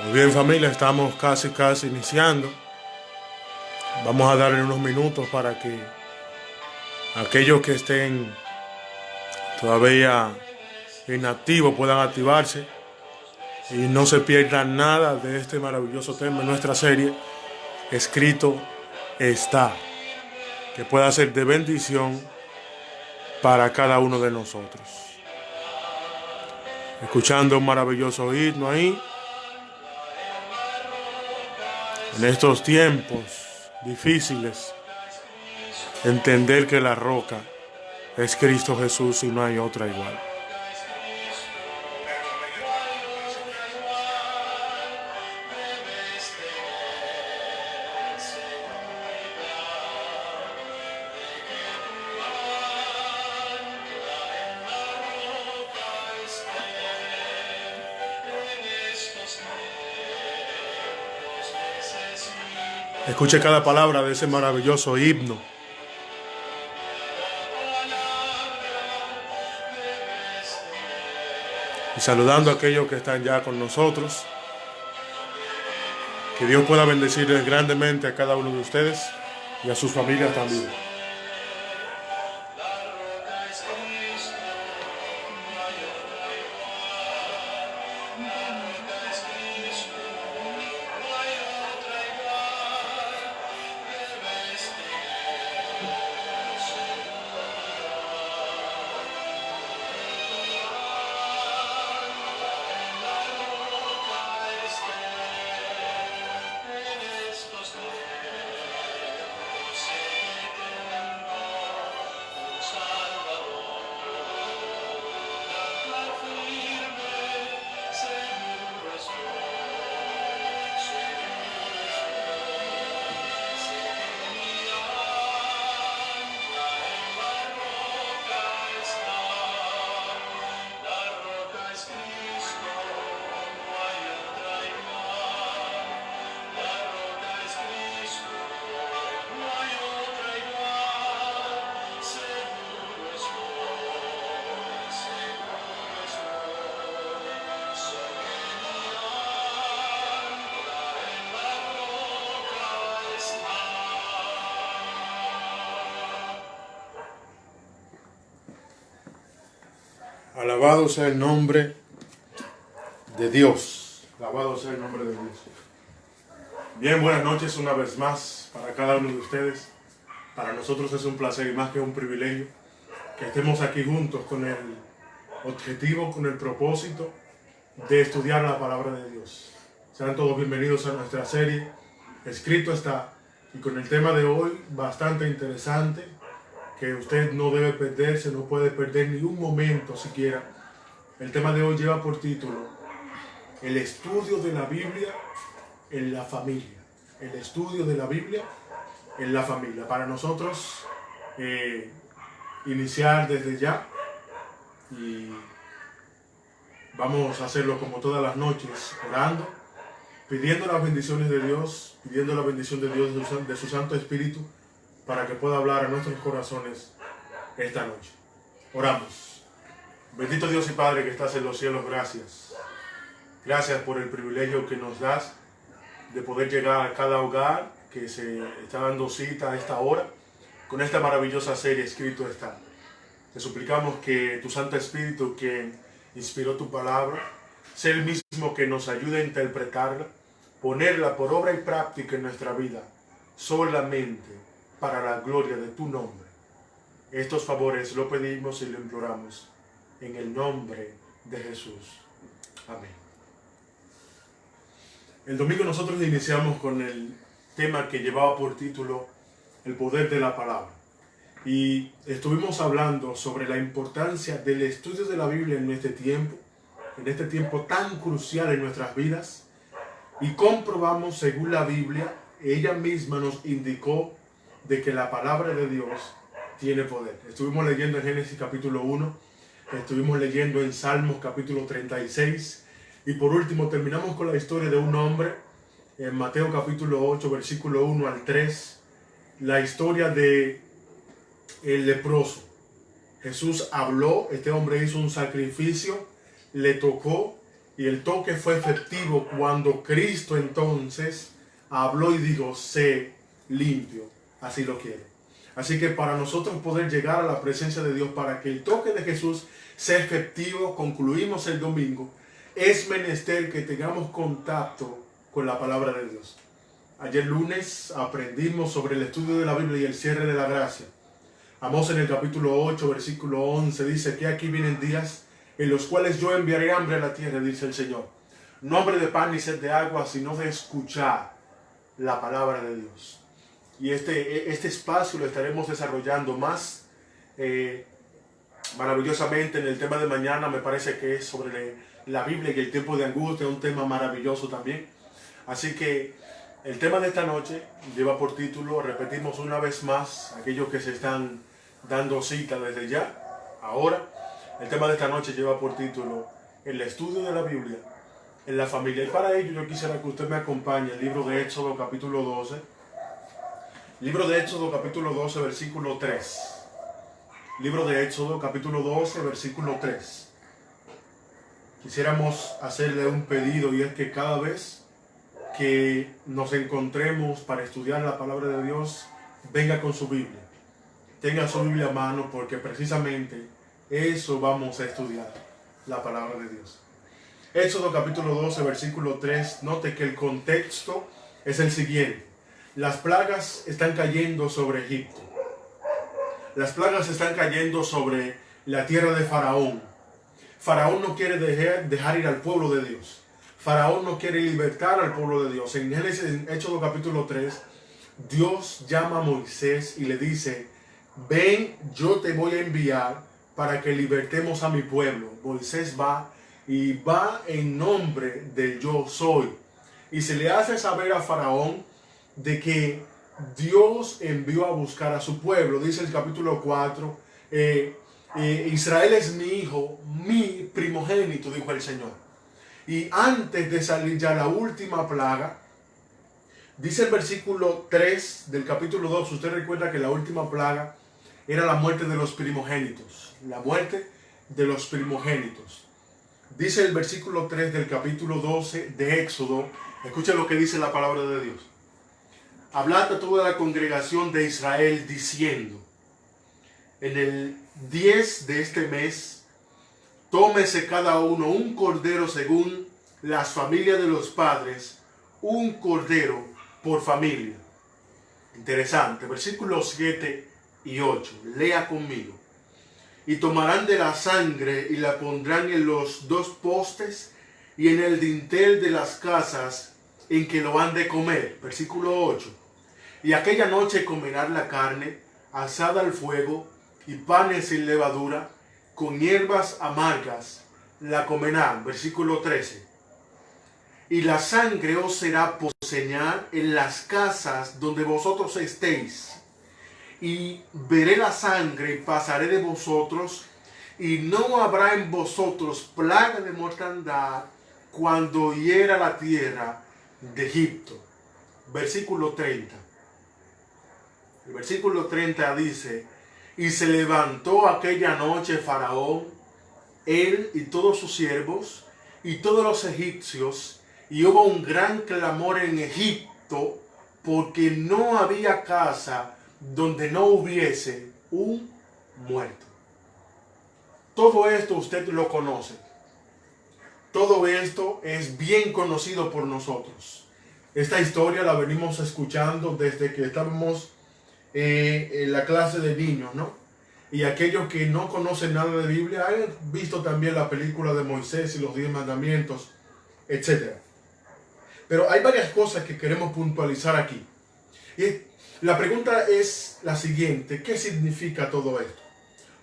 Muy bien, familia, estamos casi iniciando. Vamos a darle unos minutos para que aquellos que estén todavía inactivos puedan activarse y no se pierdan nada de este maravilloso tema en nuestra serie Escrito está, que pueda ser de bendición para cada uno de nosotros. Escuchando un maravilloso himno ahí, en estos tiempos difíciles, entender que la roca es Cristo Jesús y no hay otra igual. Escuche cada palabra de ese maravilloso himno. Y saludando a aquellos que están ya con nosotros. Que Dios pueda bendecirles grandemente a cada uno de ustedes y a sus familias también. Alabado sea el nombre de Dios. Alabado sea el nombre de Dios. Bien, buenas noches una vez más para cada uno de ustedes. Para nosotros es un placer y más que un privilegio que estemos aquí juntos con el objetivo, con el propósito de estudiar la palabra de Dios. Sean todos bienvenidos a nuestra serie Escrito está, y con el tema de hoy bastante interesante, que usted no debe perderse, no puede perder ni un momento siquiera. El tema de hoy lleva por título El estudio de la Biblia en la familia. El estudio de la Biblia en la familia. Para nosotros iniciar desde ya, y vamos a hacerlo como todas las noches, orando, pidiendo las bendiciones de Dios, pidiendo la bendición de Dios, de su Santo Espíritu, para que pueda hablar a nuestros corazones esta noche. Oramos. Bendito Dios y Padre que estás en los cielos, gracias. Gracias por el privilegio que nos das de poder llegar a cada hogar que se está dando cita a esta hora con esta maravillosa serie Escrito está. Te suplicamos que tu Santo Espíritu, quien inspiró tu palabra, sea el mismo que nos ayude a interpretarla, ponerla por obra y práctica en nuestra vida, solamente para la gloria de tu nombre. Estos favores lo pedimos y lo imploramos en el nombre de Jesús. Amén. El domingo nosotros iniciamos con el tema que llevaba por título El poder de la palabra. Y estuvimos hablando sobre la importancia del estudio de la Biblia en este tiempo tan crucial en nuestras vidas. Y comprobamos, según la Biblia, ella misma nos indicó de que la palabra de Dios tiene poder. Estuvimos leyendo en Génesis capítulo 1, estuvimos leyendo en Salmos capítulo 36, y por último terminamos con la historia de un hombre en Mateo capítulo 8, versículo 1 al 3, la historia de el leproso. Jesús habló, este hombre hizo un sacrificio, le tocó y el toque fue efectivo cuando Cristo entonces habló y dijo, sé limpio, así lo quiero. Así que para nosotros poder llegar a la presencia de Dios, para que el toque de Jesús sea efectivo, concluimos el domingo, es menester que tengamos contacto con la palabra de Dios. Ayer lunes aprendimos sobre el estudio de la Biblia y el cierre de la gracia. Amós en el capítulo 8, versículo 11 dice que aquí vienen días en los cuales yo enviaré hambre a la tierra, dice el Señor. No hambre de pan ni sed de agua, sino de escuchar la palabra de Dios. Y este espacio lo estaremos desarrollando más maravillosamente en el tema de mañana. Me parece que es sobre la Biblia y el tiempo de angustia, un tema maravilloso también. Así que el tema de esta noche lleva por título, repetimos una vez más, aquellos que se están dando cita desde ya, ahora, el tema de esta noche lleva por título el estudio de la Biblia en la familia. Y para ello yo quisiera que usted me acompañe al libro de Éxodo capítulo 12. Libro de Éxodo capítulo 12 versículo 3. Libro de Éxodo capítulo 12 versículo 3. Quisiéramos hacerle un pedido, y es que cada vez que nos encontremos para estudiar la palabra de Dios, venga con su Biblia. Tenga su Biblia a mano, porque precisamente eso vamos a estudiar, la palabra de Dios. Éxodo capítulo 12 versículo 3. Note que el contexto es el siguiente. Las plagas están cayendo sobre Egipto. Las plagas están cayendo sobre la tierra de Faraón. Faraón no quiere dejar ir al pueblo de Dios. Faraón no quiere libertar al pueblo de Dios. En Génesis, en Éxodo capítulo 3, Dios llama a Moisés y le dice, ven, yo te voy a enviar para que libertemos a mi pueblo. Moisés va y va en nombre del yo soy. Y se le hace saber a Faraón de que Dios envió a buscar a su pueblo. Dice el capítulo 4, Israel es mi hijo, mi primogénito, dijo el Señor. Y antes de salir ya la última plaga, dice el versículo 3 del capítulo 2, usted recuerda que la última plaga era la muerte de los primogénitos. La muerte de los primogénitos. Dice el versículo 3 del capítulo 12 de Éxodo, escucha lo que dice la palabra de Dios. Hablad a toda la congregación de Israel diciendo, en el 10 de este mes, tómese cada uno un cordero según las familias de los padres, un cordero por familia. Interesante, versículos 7 y 8, lea conmigo. Y tomarán de la sangre y la pondrán en los dos postes y en el dintel de las casas en que lo han de comer. Versículo 8. Y aquella noche comerán la carne asada al fuego y panes sin levadura, con hierbas amargas la comerán. Versículo 13. Y la sangre os será por señal en las casas donde vosotros estéis. Y veré la sangre y pasaré de vosotros, y no habrá en vosotros plaga de mortandad cuando hiera la tierra de Egipto. Versículo 30. El versículo 30 dice, y se levantó aquella noche Faraón, él y todos sus siervos, y todos los egipcios, y hubo un gran clamor en Egipto, porque no había casa donde no hubiese un muerto. Todo esto usted lo conoce. Todo esto es bien conocido por nosotros. Esta historia la venimos escuchando desde que estábamos en la clase de niños, ¿no? Y aquellos que no conocen nada de Biblia han visto también la película de Moisés y los 10 mandamientos, etc. Pero hay varias cosas que queremos puntualizar aquí. Y la pregunta es la siguiente: ¿qué significa todo esto?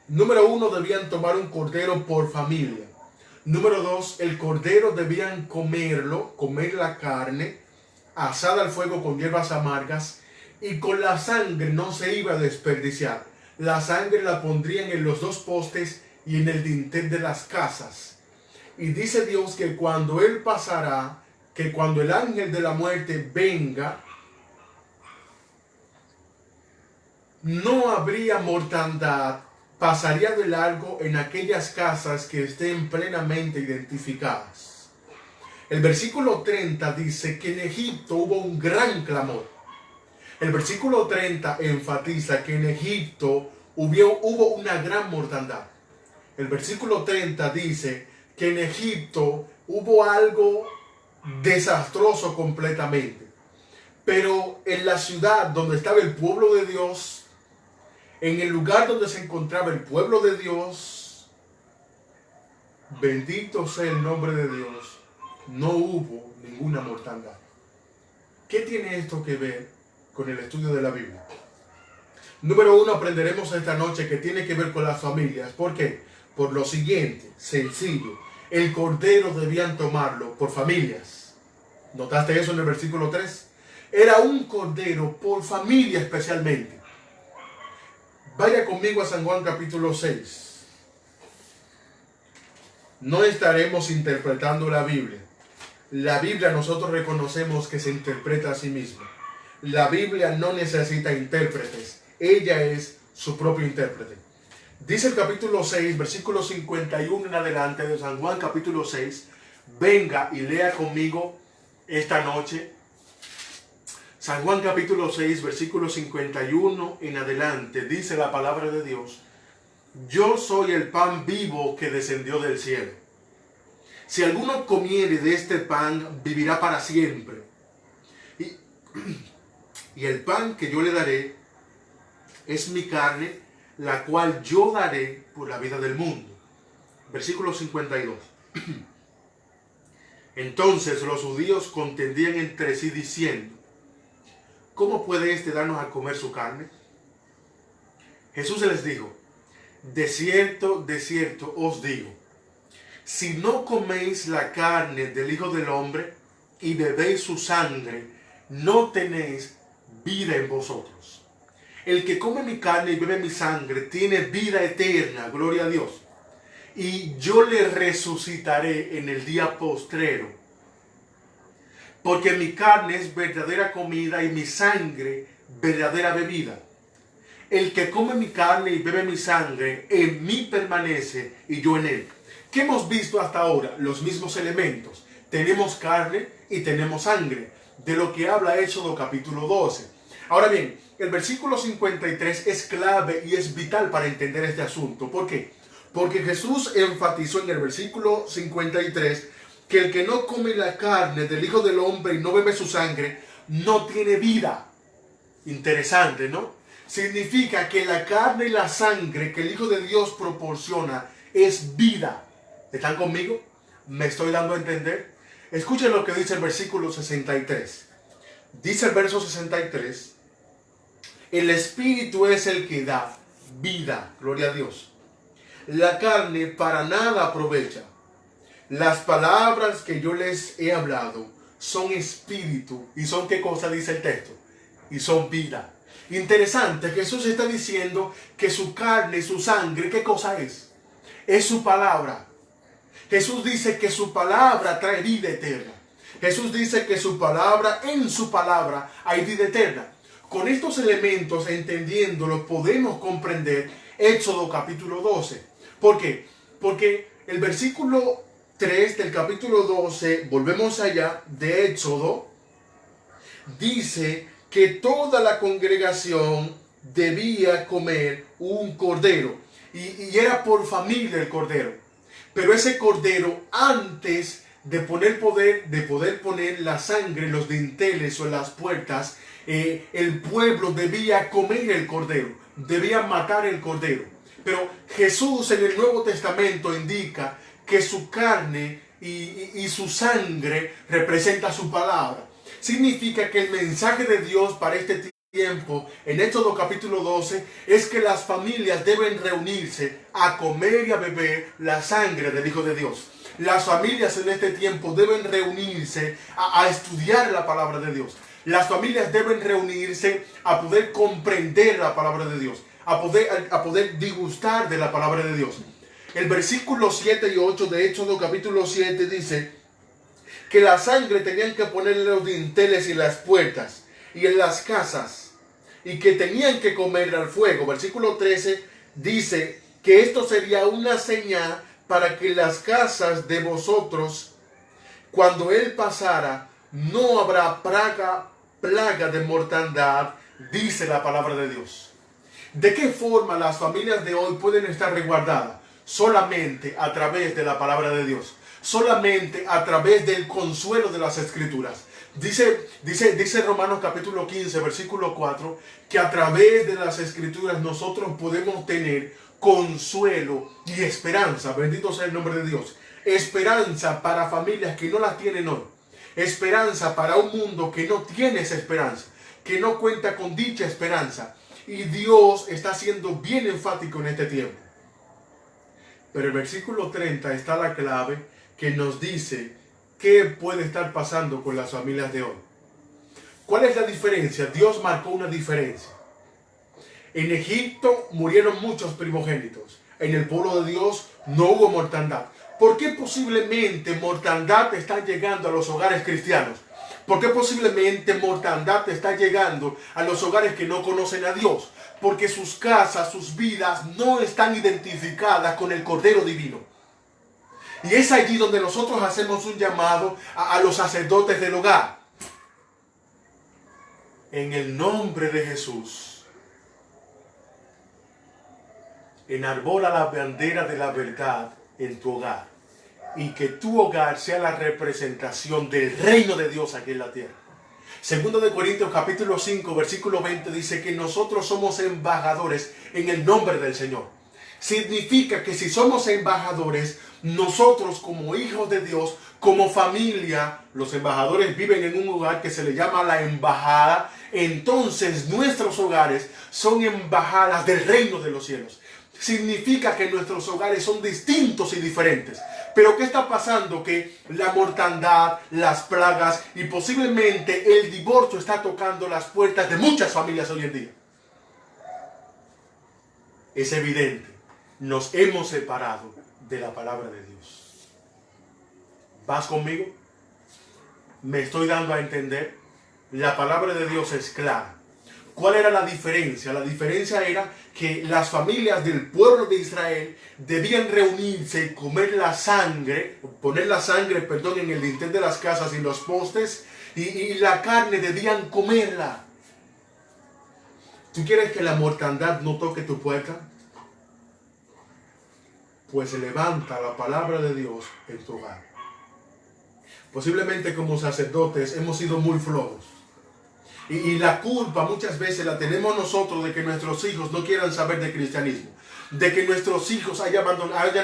Número 1, debían tomar un cordero por familia. Número 2, el cordero debían comer la carne, asada al fuego con hierbas amargas, y con la sangre no se iba a desperdiciar. La sangre la pondrían en los dos postes y en el dintel de las casas. Y dice Dios que cuando Él pasará, que cuando el ángel de la muerte venga, no habría mortandad pasaría de largo en aquellas casas que estén plenamente identificadas. El versículo 30 dice que en Egipto hubo un gran clamor. El versículo 30 enfatiza que en Egipto hubo una gran mortandad. El versículo 30 dice que en Egipto hubo algo desastroso completamente. Pero en la ciudad donde estaba el pueblo de Dios, en el lugar donde se encontraba el pueblo de Dios, bendito sea el nombre de Dios, no hubo ninguna mortandad. ¿Qué tiene esto que ver con el estudio de la Biblia? Número 1, aprenderemos esta noche que tiene que ver con las familias. ¿Por qué? Por lo siguiente, sencillo. El cordero debían tomarlo por familias. ¿Notaste eso en el versículo 3? Era un cordero por familia especialmente. Vaya conmigo a San Juan capítulo 6. No estaremos interpretando la Biblia. La Biblia nosotros reconocemos que se interpreta a sí misma. La Biblia no necesita intérpretes. Ella es su propio intérprete. Dice el capítulo 6, versículo 51 en adelante de San Juan capítulo 6. Venga y lea conmigo esta noche. San Juan capítulo 6, versículo 51 en adelante. Dice la palabra de Dios: yo soy el pan vivo que descendió del cielo. Si alguno comiere de este pan, vivirá para siempre. Y el pan que yo le daré es mi carne, la cual yo daré por la vida del mundo. Versículo 52. Entonces los judíos contendían entre sí diciendo: ¿cómo puede éste darnos a comer su carne? Jesús les dijo: de cierto os digo, si no coméis la carne del Hijo del Hombre y bebéis su sangre, no tenéis vida en vosotros. El que come mi carne y bebe mi sangre tiene vida eterna, gloria a Dios. Y yo le resucitaré en el día postrero. Porque mi carne es verdadera comida y mi sangre verdadera bebida. El que come mi carne y bebe mi sangre, en mí permanece y yo en él. ¿Qué hemos visto hasta ahora? Los mismos elementos. Tenemos carne y tenemos sangre. De lo que habla Éxodo capítulo 12. Ahora bien, el versículo 53 es clave y es vital para entender este asunto. ¿Por qué? Porque Jesús enfatizó en el versículo 53 que el que no come la carne del Hijo del Hombre y no bebe su sangre, no tiene vida. Interesante, ¿no? Significa que la carne y la sangre que el Hijo de Dios proporciona es vida. ¿Están conmigo? ¿Me estoy dando a entender? Escuchen lo que dice el versículo 63. Dice el verso 63: el Espíritu es el que da vida, gloria a Dios. La carne para nada aprovecha. Las palabras que yo les he hablado son espíritu. ¿Y son qué cosa dice el texto? Y son vida. Interesante, Jesús está diciendo que su carne y su sangre, ¿qué cosa es? Es su palabra. Jesús dice que su palabra trae vida eterna. Jesús dice que su palabra, en su palabra hay vida eterna. Con estos elementos, entendiéndolo, podemos comprender Éxodo capítulo 12. ¿Por qué? Porque el versículo 3 del capítulo 12, volvemos allá, de Éxodo, dice que toda la congregación debía comer un cordero. Y era por familia el cordero. Pero ese cordero, antes de poder poner la sangre en los dinteles o en las puertas, el pueblo debía comer el cordero, debía matar el cordero. Pero Jesús en el Nuevo Testamento indica que su carne y su sangre representa su palabra. Significa que el mensaje de Dios para este tiempo, en Éxodo capítulo 12, es que las familias deben reunirse a comer y a beber la sangre del Hijo de Dios. Las familias en este tiempo deben reunirse a estudiar la palabra de Dios. Las familias deben reunirse a poder comprender la palabra de Dios, a poder disgustar de la palabra de Dios. El versículo 7 y 8 de Éxodo capítulo 7 dice que la sangre tenían que ponerle en los dinteles y las puertas y en las casas, y que tenían que comer al fuego. Versículo 13 dice que esto sería una señal para que las casas de vosotros, cuando él pasara, no habrá plaga de mortandad, dice la palabra de Dios. ¿De qué forma las familias de hoy pueden estar resguardadas? Solamente a través de la palabra de Dios. Solamente a través del consuelo de las Escrituras. Dice Romanos capítulo 15, versículo 4, que a través de las Escrituras nosotros podemos tener consuelo y esperanza. Bendito sea el nombre de Dios. Esperanza para familias que no las tienen hoy. Esperanza para un mundo que no tiene esa esperanza, que no cuenta con dicha esperanza. Y Dios está siendo bien enfático en este tiempo. Pero el versículo 30 está la clave que nos dice qué puede estar pasando con las familias de hoy. ¿Cuál es la diferencia? Dios marcó una diferencia. En Egipto murieron muchos primogénitos. En el pueblo de Dios no hubo mortandad. ¿Por qué posiblemente mortandad está llegando a los hogares cristianos? ¿Por qué posiblemente mortandad está llegando a los hogares que no conocen a Dios? Porque sus casas, sus vidas no están identificadas con el Cordero Divino. Y es allí donde nosotros hacemos un llamado a los sacerdotes del hogar. En el nombre de Jesús, enarbola la bandera de la verdad en tu hogar, y que tu hogar sea la representación del reino de Dios aquí en la tierra. Segundo de Corintios capítulo 5 versículo 20 dice que nosotros somos embajadores en el nombre del Señor. Significa que si somos embajadores, nosotros como hijos de Dios, como familia, los embajadores viven en un lugar que se le llama la embajada. Entonces nuestros hogares son embajadas del reino de los cielos. Significa que nuestros hogares son distintos y diferentes. Pero ¿qué está pasando? Que la mortandad, las plagas y posiblemente el divorcio está tocando las puertas de muchas familias hoy en día. Es evidente, nos hemos separado de la palabra de Dios. ¿Vas conmigo? ¿Me estoy dando a entender? La palabra de Dios es clara. ¿Cuál era la diferencia? La diferencia era que las familias del pueblo de Israel debían reunirse y comer la sangre, poner la sangre, en el dintel de las casas y los postes, y la carne debían comerla. ¿Tú quieres que la mortandad no toque tu puerta? Pues levanta la palabra de Dios en tu hogar. Posiblemente como sacerdotes hemos sido muy flojos. Y la culpa muchas veces la tenemos nosotros de que nuestros hijos no quieran saber de cristianismo, de que nuestros hijos hayan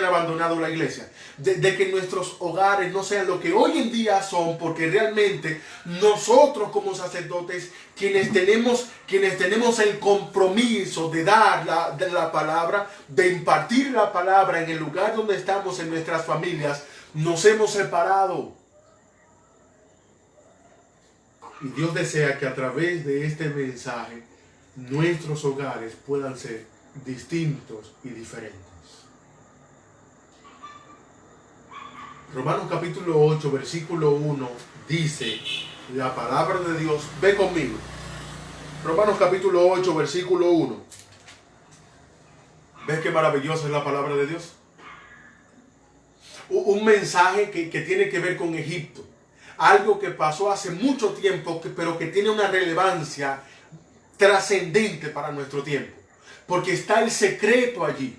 abandonado la iglesia, de que nuestros hogares no sean lo que hoy en día son, porque realmente nosotros como sacerdotes, quienes tenemos el compromiso de dar la palabra, de impartir la palabra en el lugar donde estamos en nuestras familias, nos hemos separado. Y Dios desea que a través de este mensaje nuestros hogares puedan ser distintos y diferentes. Romanos capítulo 8, versículo 1 dice la palabra de Dios. Ve conmigo. Romanos capítulo 8, versículo 1. ¿Ves qué maravillosa es la palabra de Dios? Un mensaje que tiene que ver con Egipto. Algo que pasó hace mucho tiempo, pero que tiene una relevancia trascendente para nuestro tiempo. Porque está el secreto allí.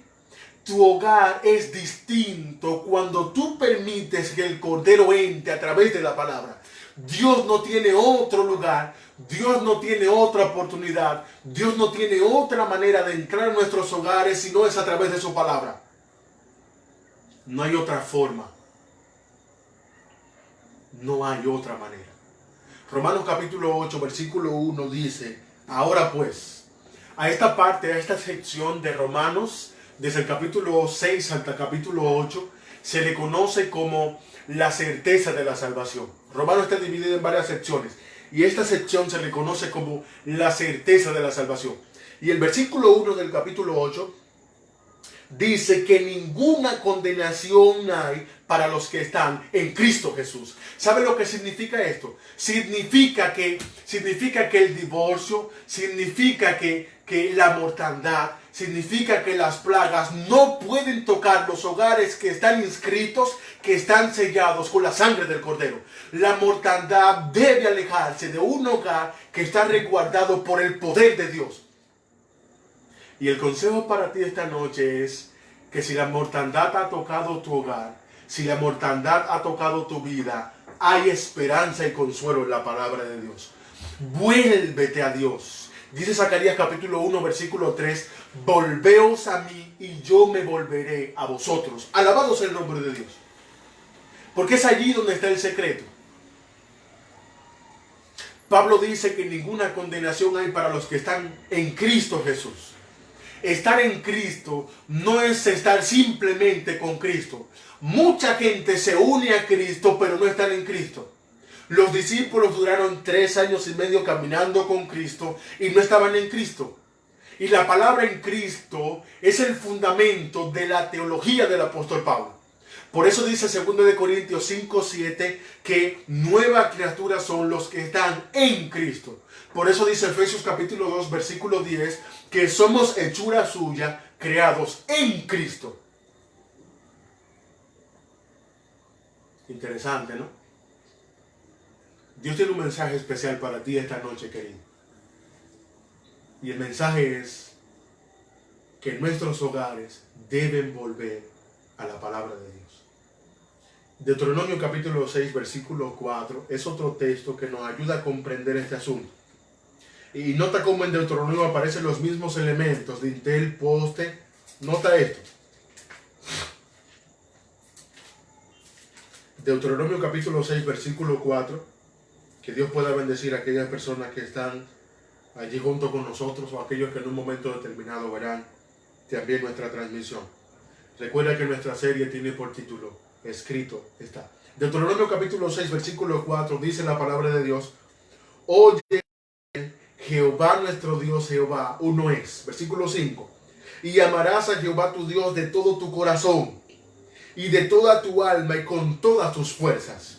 Tu hogar es distinto cuando tú permites que el Cordero entre a través de la palabra. Dios no tiene otro lugar, Dios no tiene otra oportunidad, Dios no tiene otra manera de entrar a nuestros hogares si no es a través de su palabra. No hay otra forma. No hay otra manera. Romanos capítulo 8, versículo 1 dice: ahora pues, a esta parte, a esta sección de Romanos, desde el capítulo 6 hasta el capítulo 8, se le conoce como la certeza de la salvación. Romanos está dividido en varias secciones, y esta sección se le conoce como la certeza de la salvación. Y el versículo 1 del capítulo 8 dice que ninguna condenación hay para los que están en Cristo Jesús. ¿Sabe lo que significa esto? Significa que el divorcio, significa que que la mortandad significa que las plagas no pueden tocar los hogares que están inscritos, que están sellados con la sangre del Cordero. La mortandad debe alejarse de un hogar que está resguardado por el poder de Dios. Y el consejo para ti esta noche es que si la mortandad ha tocado tu hogar, si la mortandad ha tocado tu vida, hay esperanza y consuelo en la palabra de Dios. Vuélvete a Dios. Dice Zacarías capítulo 1 versículo 3, volveos a mí y yo me volveré a vosotros. Alabado sea el nombre de Dios. Porque es allí donde está el secreto. Pablo dice que ninguna condenación hay para los que están en Cristo Jesús. Estar en Cristo no es estar simplemente con Cristo. Mucha gente se une a Cristo, pero no están en Cristo. Los discípulos duraron 3 años y medio caminando con Cristo y no estaban en Cristo. Y la palabra en Cristo es el fundamento de la teología del apóstol Pablo. Por eso dice 2 Corintios 5:7 que nuevas criaturas son los que están en Cristo. Por eso dice Efesios capítulo 2 versículo 10 que somos hechura suya, creados en Cristo. Interesante, ¿no? Dios tiene un mensaje especial para ti esta noche, querido. Y el mensaje es que nuestros hogares deben volver a la palabra de Dios. Deuteronomio capítulo 6, versículo 4 es otro texto que nos ayuda a comprender este asunto. Y nota cómo en Deuteronomio aparecen los mismos elementos: dintel, poste. Nota esto. Deuteronomio capítulo 6, versículo 4. Que Dios pueda bendecir a aquellas personas que están allí junto con nosotros o aquellos que en un momento determinado verán también nuestra transmisión. Recuerda que nuestra serie tiene por título Escrito está. Deuteronomio capítulo 6, versículo 4 dice la palabra de Dios: oye, Jehová nuestro Dios, Jehová uno es. Versículo 5. Y amarás a Jehová tu Dios de todo tu corazón y de toda tu alma y con todas tus fuerzas.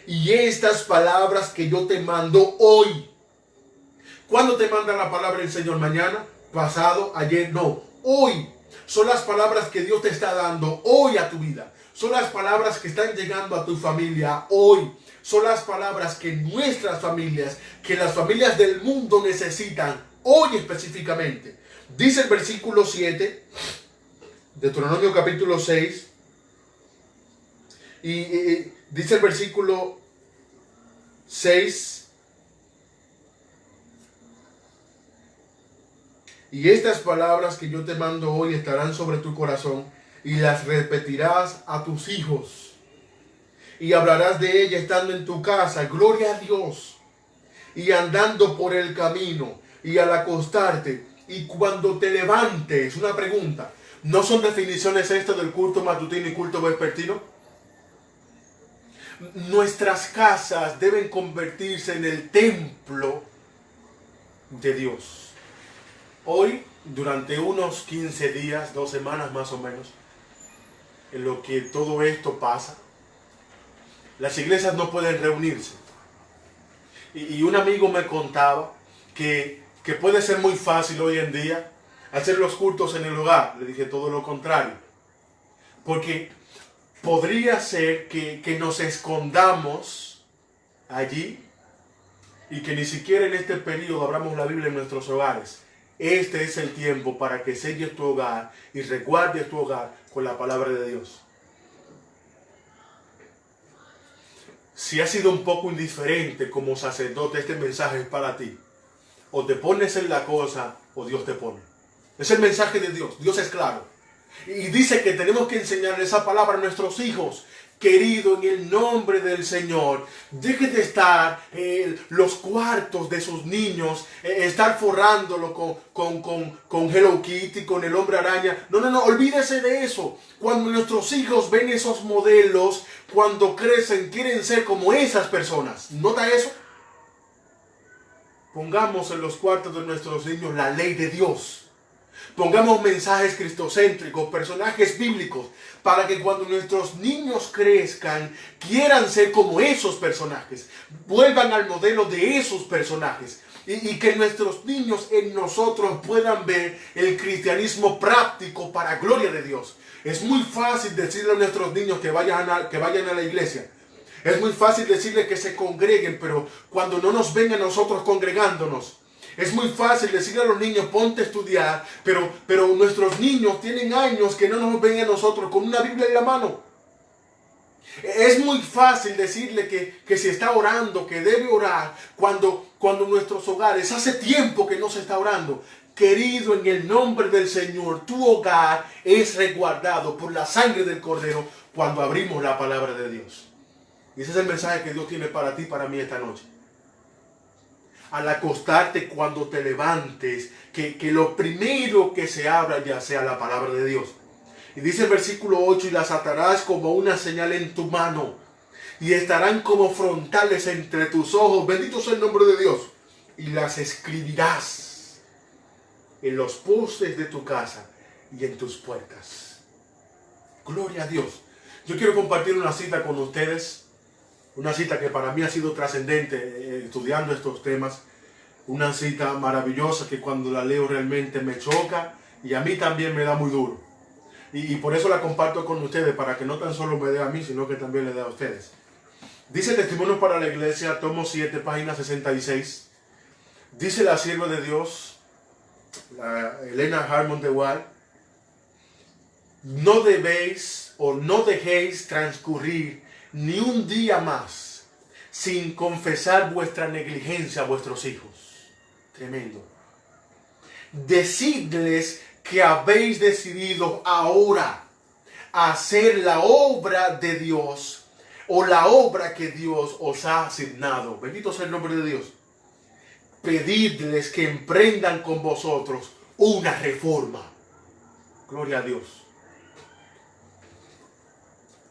Y estas palabras que yo te mando hoy. ¿Cuándo te manda la palabra el Señor? ¿Mañana? ¿Pasado? ¿Ayer? No. Hoy. Son las palabras que Dios te está dando hoy a tu vida. Son las palabras que están llegando a tu familia hoy. Son las palabras que nuestras familias, que las familias del mundo necesitan hoy específicamente. Dice el versículo 7, Deuteronomio capítulo 6, y dice el versículo 6, y estas palabras que yo te mando hoy estarán sobre tu corazón y las repetirás a tus hijos y hablarás de ellas estando en tu casa, gloria a Dios, y andando por el camino y al acostarte y cuando te levantes. Una pregunta: ¿no son definiciones estas del culto matutino y culto vespertino? Nuestras casas deben convertirse en el templo de Dios. Hoy, durante unos 15 días, 2 semanas más o menos, en lo que todo esto pasa, las iglesias no pueden reunirse. Y un amigo me contaba que puede ser muy fácil hoy en día hacer los cultos en el hogar. Le dije todo lo contrario. Porque podría ser que nos escondamos allí y que ni siquiera en este periodo abramos la Biblia en nuestros hogares. Este es el tiempo para que selles tu hogar y resguardes tu hogar con la palabra de Dios. Si has sido un poco indiferente como sacerdote, este mensaje es para ti. O te pones en la cosa o Dios te pone. Es el mensaje de Dios. Dios es claro. Y dice que tenemos que enseñar esa palabra a nuestros hijos. Querido, en el nombre del Señor, deje de estar los cuartos de sus niños, estar forrándolo con Hello Kitty, con el hombre araña. No, olvídese de eso. Cuando nuestros hijos ven esos modelos, cuando crecen, quieren ser como esas personas. ¿Nota eso? Pongamos en los cuartos de nuestros niños la ley de Dios. Pongamos mensajes cristocéntricos, personajes bíblicos, para que cuando nuestros niños crezcan, quieran ser como esos personajes. Vuelvan al modelo de esos personajes. y que nuestros niños en nosotros puedan ver el cristianismo práctico para gloria de Dios. Es muy fácil decirle a nuestros niños que vayan a la iglesia. Es muy fácil decirles que se congreguen, pero cuando no nos ven a nosotros congregándonos. Es muy fácil decirle a los niños, ponte a estudiar, pero nuestros niños tienen años que no nos ven a nosotros con una Biblia en la mano. Es muy fácil decirle que si está orando, que debe orar, cuando nuestros hogares hace tiempo que no se está orando. Querido, en el nombre del Señor, tu hogar es resguardado por la sangre del Cordero cuando abrimos la palabra de Dios. Y ese es el mensaje que Dios tiene para ti y para mí esta noche. Al acostarte, cuando te levantes, que lo primero que se abra ya sea la palabra de Dios. Y dice el versículo 8, y las atarás como una señal en tu mano, y estarán como frontales entre tus ojos. Bendito sea el nombre de Dios. Y las escribirás en los postes de tu casa y en tus puertas. Gloria a Dios. Yo quiero compartir una cita con ustedes. Una cita que para mí ha sido trascendente estudiando estos temas. Una cita maravillosa que cuando la leo realmente me choca y a mí también me da muy duro. Y por eso la comparto con ustedes, para que no tan solo me dé a mí, sino que también le dé a ustedes. Dice Testimonio para la Iglesia, tomo 7, página 66. Dice la sierva de Dios, Elena Harmon de Waal: no debéis o no dejéis transcurrir ni un día más sin confesar vuestra negligencia a vuestros hijos. Tremendo. Decidles que habéis decidido ahora hacer la obra de Dios, o la obra que Dios os ha asignado. Bendito sea el nombre de Dios. Pedidles que emprendan con vosotros una reforma. Gloria a Dios.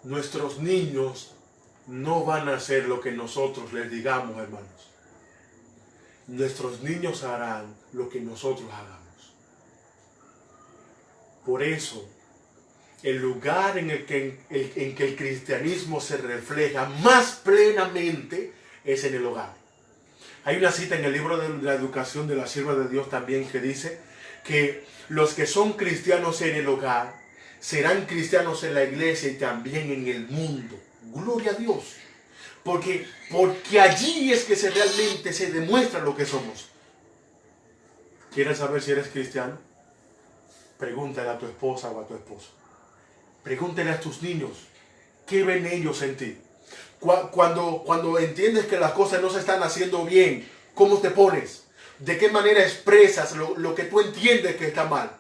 Nuestros niños no van a hacer lo que nosotros les digamos, hermanos. Nuestros niños harán lo que nosotros hagamos. Por eso, el lugar en que el cristianismo se refleja más plenamente es en el hogar. Hay una cita en el libro de la educación de la sierva de Dios también que dice que los que son cristianos en el hogar serán cristianos en la iglesia y también en el mundo. Gloria a Dios. Porque allí es que realmente se demuestra lo que somos. ¿Quieres saber si eres cristiano? Pregúntale a tu esposa o a tu esposo. Pregúntale a tus niños. ¿Qué ven ellos en ti? Cuando entiendes que las cosas no se están haciendo bien, ¿cómo te pones? ¿De qué manera expresas lo que tú entiendes que está mal?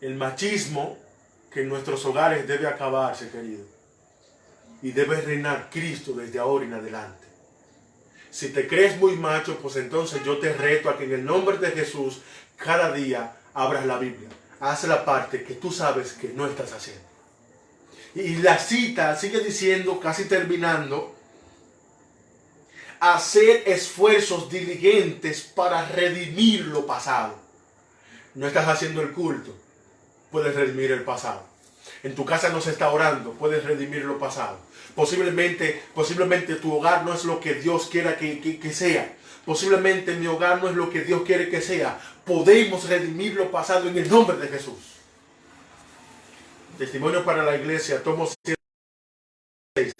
El machismo que en nuestros hogares debe acabarse, querido. Y debe reinar Cristo desde ahora en adelante. Si te crees muy macho, pues entonces yo te reto a que en el nombre de Jesús cada día abras la Biblia. Haz la parte que tú sabes que no estás haciendo. Y la cita sigue diciendo, casi terminando: hacer esfuerzos diligentes para redimir lo pasado. No estás haciendo el culto, puedes redimir el pasado. En tu casa no se está orando, puedes redimir lo pasado. Posiblemente tu hogar no es lo que Dios quiera que sea. Posiblemente mi hogar no es lo que Dios quiere que sea. Podemos redimir lo pasado en el nombre de Jesús. Testimonio para la Iglesia, tomo 6.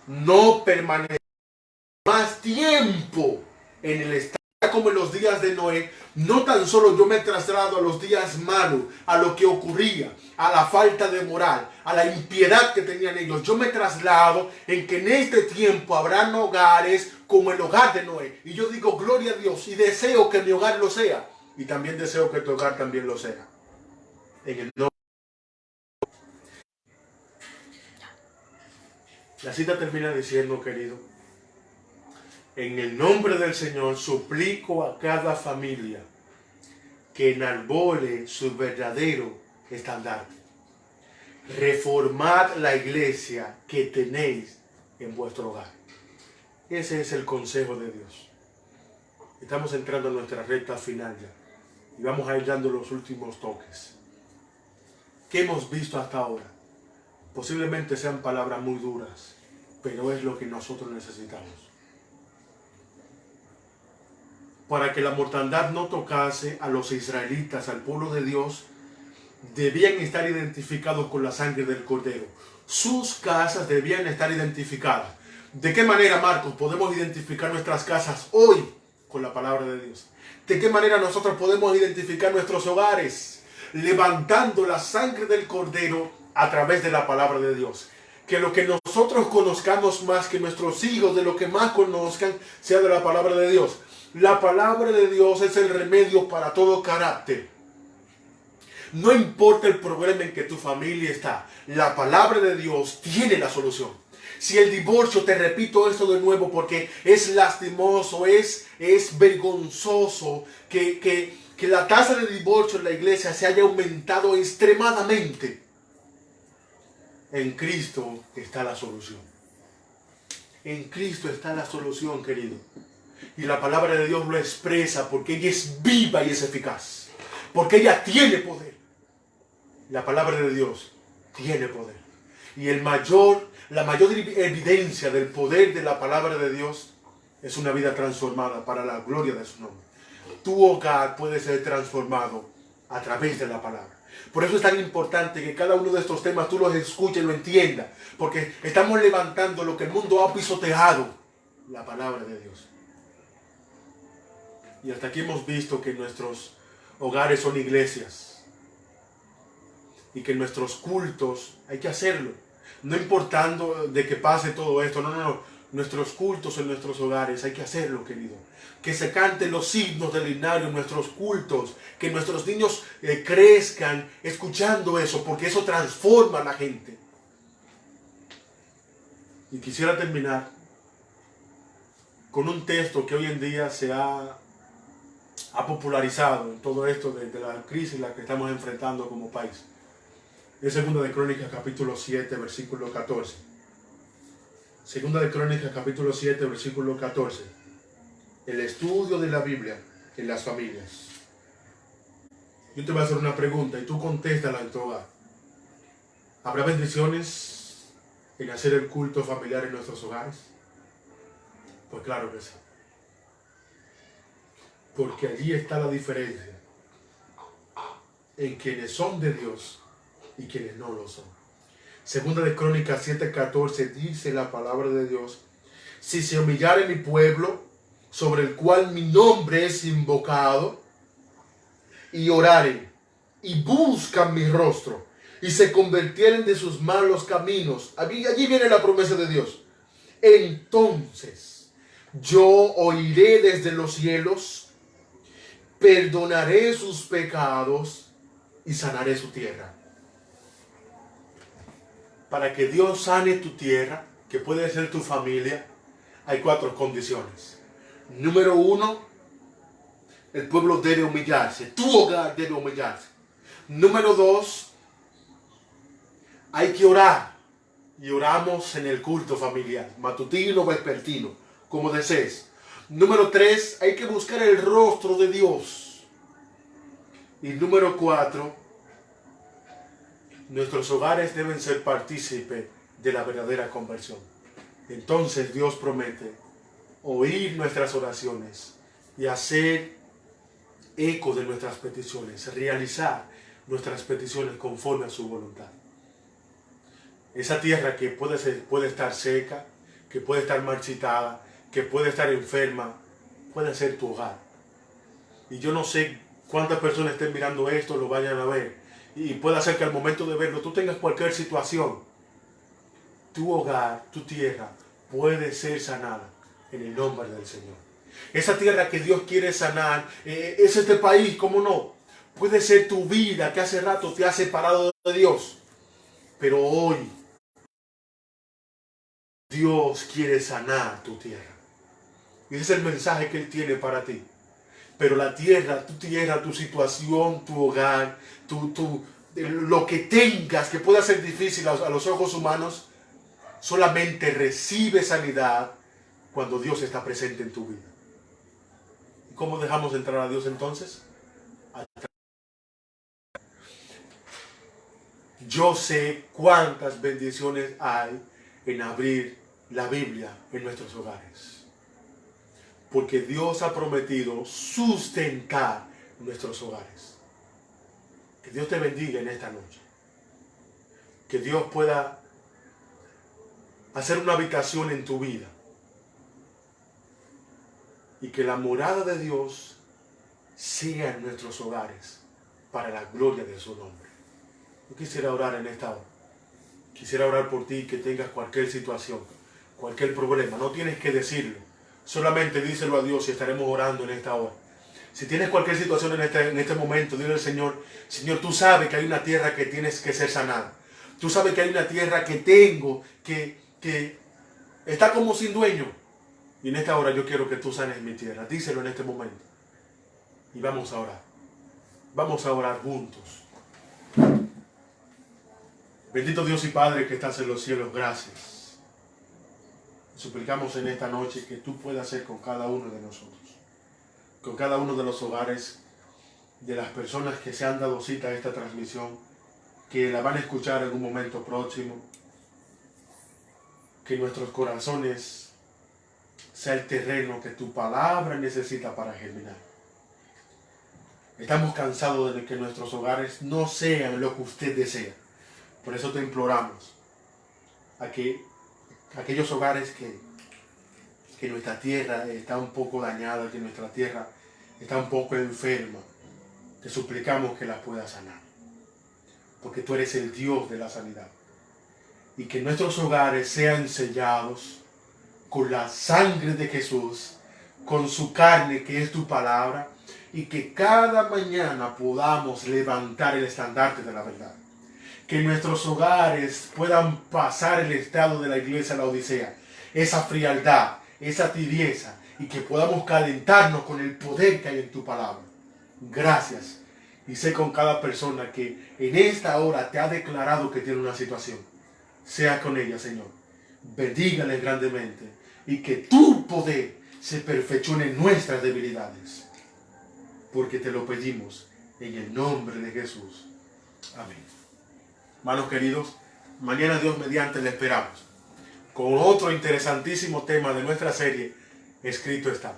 No permanece más tiempo en el estado como en los días de Noé. No tan solo yo me traslado a los días malos, a lo que ocurría, a la falta de moral, a la impiedad que tenían ellos. Yo me traslado en que en este tiempo habrán hogares como el hogar de Noé. Y yo digo, gloria a Dios, y deseo que mi hogar lo sea. Y también deseo que tu hogar también lo sea. En el nombre. La cita termina diciendo, querido: en el nombre del Señor suplico a cada familia que enarbole su verdadero estandarte. Reformad la iglesia que tenéis en vuestro hogar. Ese es el consejo de Dios. Estamos entrando en nuestra recta final ya. Y vamos a ir dando los últimos toques. ¿Qué hemos visto hasta ahora? Posiblemente sean palabras muy duras. pero es lo que nosotros necesitamos. Para que la mortandad no tocase a los israelitas, al pueblo de Dios, debían estar identificados con la sangre del Cordero. Sus casas debían estar identificadas. ¿De qué manera, Marcos, podemos identificar nuestras casas hoy? Con la palabra de Dios. ¿De qué manera nosotros podemos identificar nuestros hogares? Levantando la sangre del Cordero a través de la palabra de Dios. Que lo que nosotros conozcamos más, que nuestros hijos de lo que más conozcan, sea de la palabra de Dios. La palabra de Dios es el remedio para todo carácter. No importa el problema en que tu familia está, la palabra de Dios tiene la solución. Si el divorcio, te repito esto de nuevo porque es lastimoso, es vergonzoso que la tasa de divorcio en la iglesia se haya aumentado extremadamente. En Cristo está la solución. En Cristo está la solución, querido. Y la palabra de Dios lo expresa porque ella es viva y es eficaz. Porque ella tiene poder. La palabra de Dios tiene poder. Y la mayor evidencia del poder de la palabra de Dios es una vida transformada para la gloria de su nombre. Tu hogar puede ser transformado a través de la palabra. Por eso es tan importante que cada uno de estos temas tú los escuches y lo entiendas. Porque estamos levantando lo que el mundo ha pisoteado, la palabra de Dios. Y hasta aquí hemos visto que nuestros hogares son iglesias. Y que nuestros cultos hay que hacerlo. No importando de que pase todo esto, no. Nuestros cultos en nuestros hogares hay que hacerlo, querido. Que se canten los himnos del himnario en nuestros cultos. Que nuestros niños crezcan escuchando eso, porque eso transforma a la gente. Y quisiera terminar con un texto que hoy en día se ha popularizado en todo esto de la crisis en la que estamos enfrentando como país. Es Segunda de Crónicas capítulo 7, versículo 14. Segunda de Crónicas capítulo 7, versículo 14. El estudio de la Biblia en las familias. Yo te voy a hacer una pregunta y tú contéstala en tu hogar. ¿Habrá bendiciones en hacer el culto familiar en nuestros hogares? Pues claro que sí. Porque allí está la diferencia en quienes son de Dios y quienes no lo son. Segunda de Crónicas 7:14 dice la palabra de Dios: si se humillare mi pueblo, sobre el cual mi nombre es invocado, y oraren, y buscan mi rostro, y se convirtieren de sus malos caminos. Allí viene la promesa de Dios. Entonces yo oiré desde los cielos, perdonaré sus pecados y sanaré su tierra. Para que Dios sane tu tierra, que puede ser tu familia, hay 4 condiciones. Número 1, el pueblo debe humillarse, tu hogar debe humillarse. Número 2, hay que orar. Y oramos en el culto familiar, matutino o vespertino, como desees. Número 3, hay que buscar el rostro de Dios. Y número 4, nuestros hogares deben ser partícipes de la verdadera conversión. Entonces Dios promete oír nuestras oraciones y hacer eco de nuestras peticiones, realizar nuestras peticiones conforme a su voluntad. Esa tierra que puede estar seca, que puede estar marchitada, que puede estar enferma, puede ser tu hogar. Y yo no sé cuántas personas estén mirando esto, lo vayan a ver. Y puede ser que al momento de verlo tú tengas cualquier situación. Tu hogar, tu tierra puede ser sanada en el nombre del Señor. Esa tierra que Dios quiere sanar es este país, ¿cómo no? Puede ser tu vida que hace rato te ha separado de Dios. Pero hoy Dios quiere sanar tu tierra. Y ese es el mensaje que Él tiene para ti. Pero la tierra, tu situación, tu hogar, lo que tengas que pueda ser difícil a los ojos humanos, solamente recibe sanidad cuando Dios está presente en tu vida. ¿Y cómo dejamos entrar a Dios entonces? Yo sé cuántas bendiciones hay en abrir la Biblia en nuestros hogares. Porque Dios ha prometido sustentar nuestros hogares. Que Dios te bendiga en esta noche. Que Dios pueda hacer una habitación en tu vida. Y que la morada de Dios sea en nuestros hogares para la gloria de su nombre. Yo quisiera orar en esta hora. Quisiera orar por ti que tengas cualquier situación, cualquier problema. No tienes que decirlo. Solamente díselo a Dios y estaremos orando en esta hora. Si tienes cualquier situación en este momento, dile al Señor, Señor, tú sabes que hay una tierra que tienes que ser sanada. Tú sabes que hay una tierra que tengo, que está como sin dueño. Y en esta hora yo quiero que tú sanes mi tierra. Díselo en este momento. Y vamos a orar. Vamos a orar juntos. Bendito Dios y Padre que estás en los cielos, gracias. Suplicamos en esta noche que tú puedas ser con cada uno de nosotros, con cada uno de los hogares, de las personas que se han dado cita a esta transmisión, que la van a escuchar en un momento próximo, que nuestros corazones sea el terreno que tu palabra necesita para germinar. Estamos cansados de que nuestros hogares no sean lo que usted desea. Por eso te imploramos a que aquellos hogares que nuestra tierra está un poco dañada, que nuestra tierra está un poco enferma, te suplicamos que la puedas sanar. Porque tú eres el Dios de la sanidad. Y que nuestros hogares sean sellados con la sangre de Jesús, con su carne que es tu palabra, y que cada mañana podamos levantar el estandarte de la verdad. Que nuestros hogares puedan pasar el estado de la iglesia de la Odisea, esa frialdad, esa tibieza, y que podamos calentarnos con el poder que hay en tu palabra. Gracias. Y sé con cada persona que en esta hora te ha declarado que tiene una situación. Sea con ella, Señor. Bendígale grandemente y que tu poder se perfeccione en nuestras debilidades. Porque te lo pedimos en el nombre de Jesús. Amén. Hermanos queridos, mañana Dios mediante le esperamos con otro interesantísimo tema de nuestra serie, Escrito está.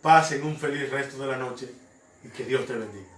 Pasen un feliz resto de la noche y que Dios te bendiga.